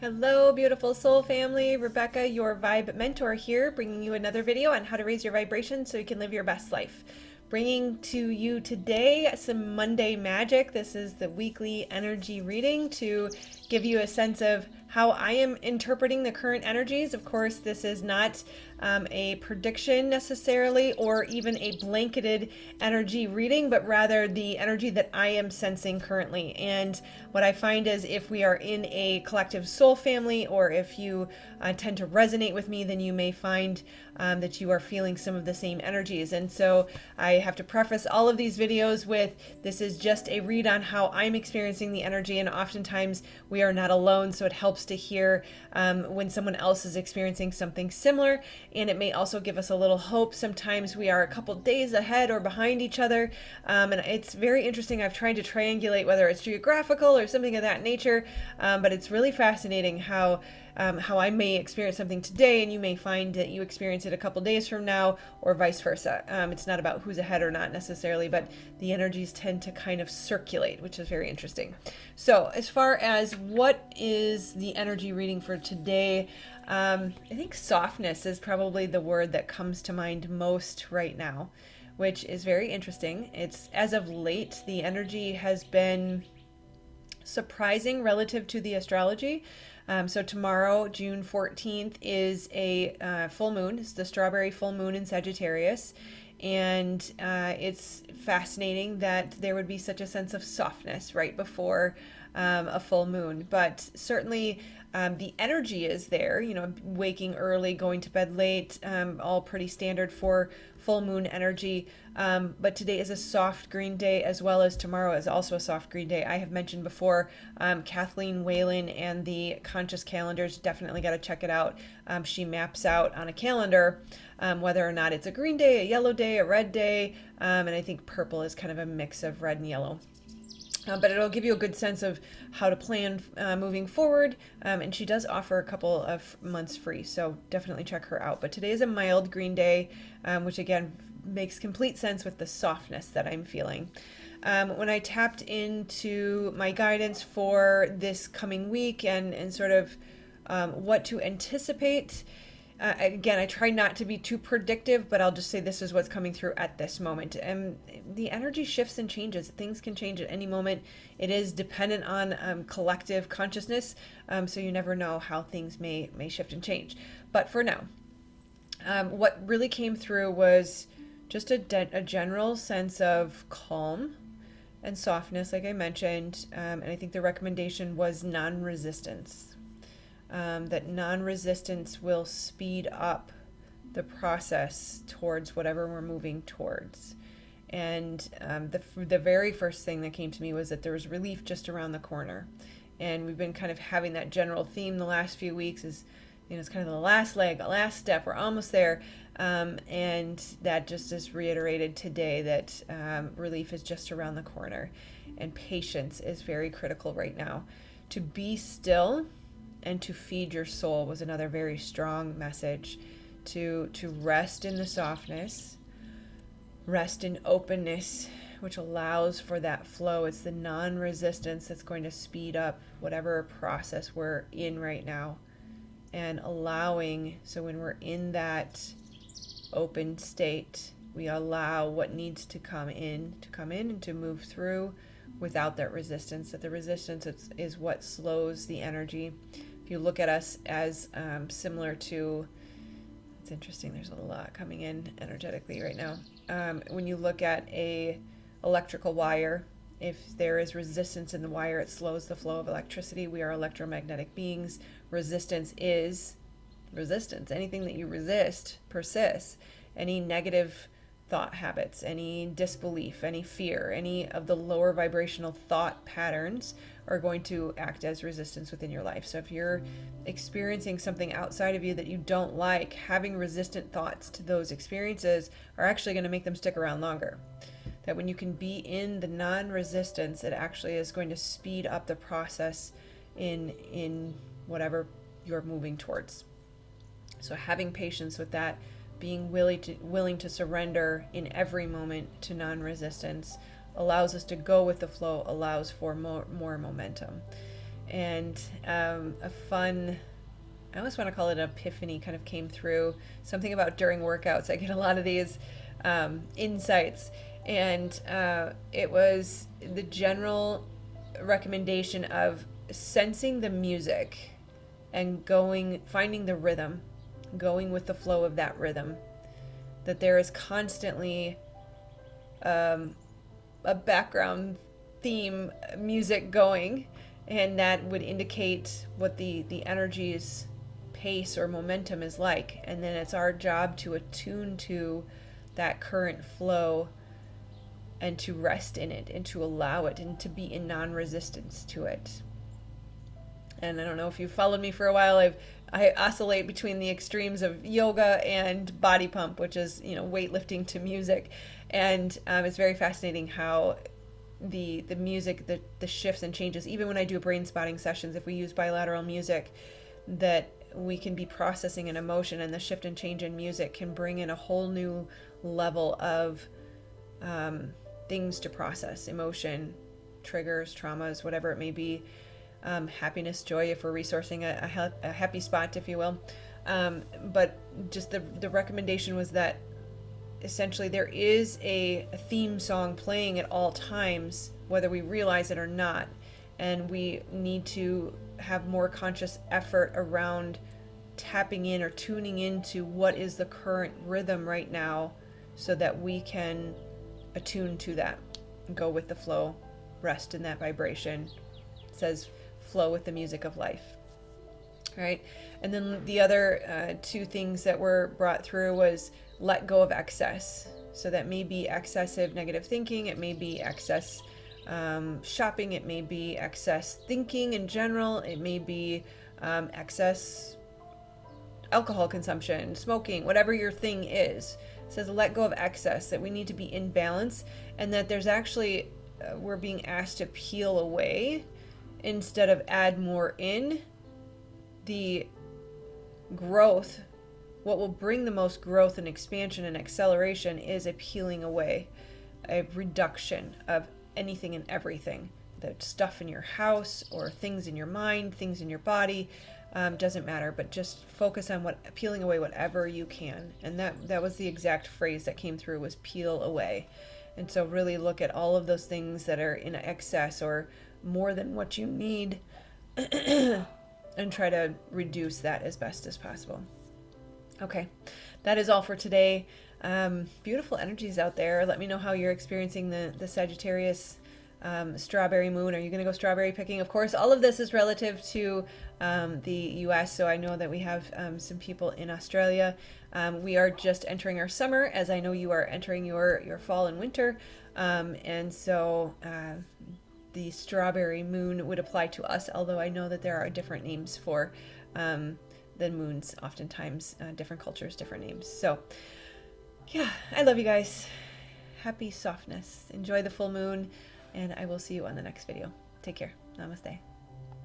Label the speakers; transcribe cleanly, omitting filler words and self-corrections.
Speaker 1: Hello, beautiful soul family. Rebecca, your vibe mentor here, bringing you another video on how to raise your vibration so you can live your best life. Bringing to you today some Monday magic. This is the weekly energy reading to give you a sense of how I am interpreting the current energies. Of course, this is not a prediction necessarily or even a blanketed energy reading, but rather the energy that I am sensing currently. And what I find is if we are in a collective soul family, or if you tend to resonate with me, then you may find that you are feeling some of the same energies. And so I have to preface all of these videos with this is just a read on how I'm experiencing the energy, and oftentimes we are not alone, so it helps to hear when someone else is experiencing something similar, and it may also give us a little hope. Sometimes we are a couple days ahead or behind each other, and it's very interesting. I've tried to triangulate whether it's geographical or something of that nature, but it's really fascinating how I may experience something today and you may find that you experience it a couple days from now, or vice versa. It's not about who's ahead or not necessarily, but the energies tend to kind of circulate, which is very interesting. So as far as what is the energy reading for today, I think softness is probably the word that comes to mind most right now, which is very interesting. It's as of late, the energy has been surprising relative to the astrology. So tomorrow, June 14th, is a full moon. It's the strawberry full moon in Sagittarius. And it's fascinating that there would be such a sense of softness right before a full moon. But certainly the energy is there, waking early, going to bed late, all pretty standard for full moon energy. But today is a soft green day, as well as tomorrow is also a soft green day. I have mentioned before, Kathleen Whalen and the Conscious Calendars, definitely got to check it out. She maps out on a calendar whether or not it's a green day, a yellow day, a red day, and I think purple is kind of a mix of red and yellow. But it'll give you a good sense of how to plan moving forward. And she does offer a couple of months free, so definitely check her out. But today is a mild green day, which again makes complete sense with the softness that I'm feeling. When I tapped into my guidance for this coming week and sort of what to anticipate, again, I try not to be too predictive, but I'll just say this is what's coming through at this moment. And the energy shifts and changes. Things can change at any moment. It is dependent on collective consciousness, so you never know how things may shift and change. But for now, what really came through was just a general sense of calm and softness, like I mentioned, and I think the recommendation was non-resistance. That non-resistance will speed up the process towards whatever we're moving towards. And the very first thing that came to me was that there was relief just around the corner. And we've been kind of having that general theme the last few weeks is, it's kind of the last leg, the last step, we're almost there. And that just is reiterated today that relief is just around the corner. And patience is very critical right now. To be still and to feed your soul was another very strong message. To rest in the softness, rest in openness, which allows for that flow. It's the non-resistance that's going to speed up whatever process we're in right now. And allowing, so when we're in that open state, we allow what needs to come in and to move through without that resistance. That the resistance is what slows the energy. If you look at us as similar to, it's interesting, there's a lot coming in energetically right now. When you look at a electrical wire, if there is resistance in the wire, it slows the flow of electricity. We are electromagnetic beings. Resistance is resistance. Anything that you resist persists. Any negative thought habits, any disbelief, any fear, any of the lower vibrational thought patterns are going to act as resistance within your life. So if you're experiencing something outside of you that you don't like, having resistant thoughts to those experiences are actually going to make them stick around longer. That when you can be in the non-resistance, it actually is going to speed up the process in whatever you're moving towards. So having patience with that, being willing to surrender in every moment to non-resistance allows us to go with the flow, allows for more momentum. and a fun, I almost want to call it an epiphany, kind of came through. Something about during workouts, I get a lot of these insights, and it was the general recommendation of sensing the music and finding the rhythm, going with the flow of that rhythm. That there is constantly a background theme music going, and that would indicate what the energy's pace or momentum is like. And then it's our job to attune to that current flow and to rest in it and to allow it and to be in non-resistance to it. And I don't know if you've followed me for a while, I oscillate between the extremes of yoga and body pump, which is, weightlifting to music. And it's very fascinating how the music, the shifts and changes, even when I do brain spotting sessions, if we use bilateral music, that we can be processing an emotion, and the shift and change in music can bring in a whole new level of things to process, emotion, triggers, traumas, whatever it may be. Happiness, joy, if we're resourcing a happy spot, if you will. But just the recommendation was that essentially there is a theme song playing at all times, whether we realize it or not. And we need to have more conscious effort around tapping in or tuning into what is the current rhythm right now, so that we can attune to that, go with the flow, rest in that vibration. It says flow with the music of life. Right? And then the other two things that were brought through was let go of excess. So that may be excessive negative thinking, it may be excess shopping, it may be excess thinking in general, it may be excess alcohol consumption, smoking, whatever your thing is. It says let go of excess, that we need to be in balance, and that there's actually, we're being asked to peel away instead of add more in. The growth, what will bring the most growth and expansion and acceleration, is a peeling away, a reduction of anything and everything. The stuff in your house or things in your mind, things in your body, doesn't matter, but just focus on peeling away whatever you can. And that was the exact phrase that came through, was peel away. And so really look at all of those things that are in excess or more than what you need and try to reduce that as best as possible. Okay, that is all for today. Beautiful energies out there. Let me know how you're experiencing the Sagittarius strawberry moon. Are you going to go strawberry picking? Of course, all of this is relative to the US, so I know that we have some people in Australia. We are just entering our summer, as I know you are entering your fall and winter. And so the strawberry moon would apply to us, although I know that there are different names for the moons, oftentimes different cultures, different names. So yeah, I love you guys. Happy softness. Enjoy the full moon, and I will see you on the next video. Take care. Namaste.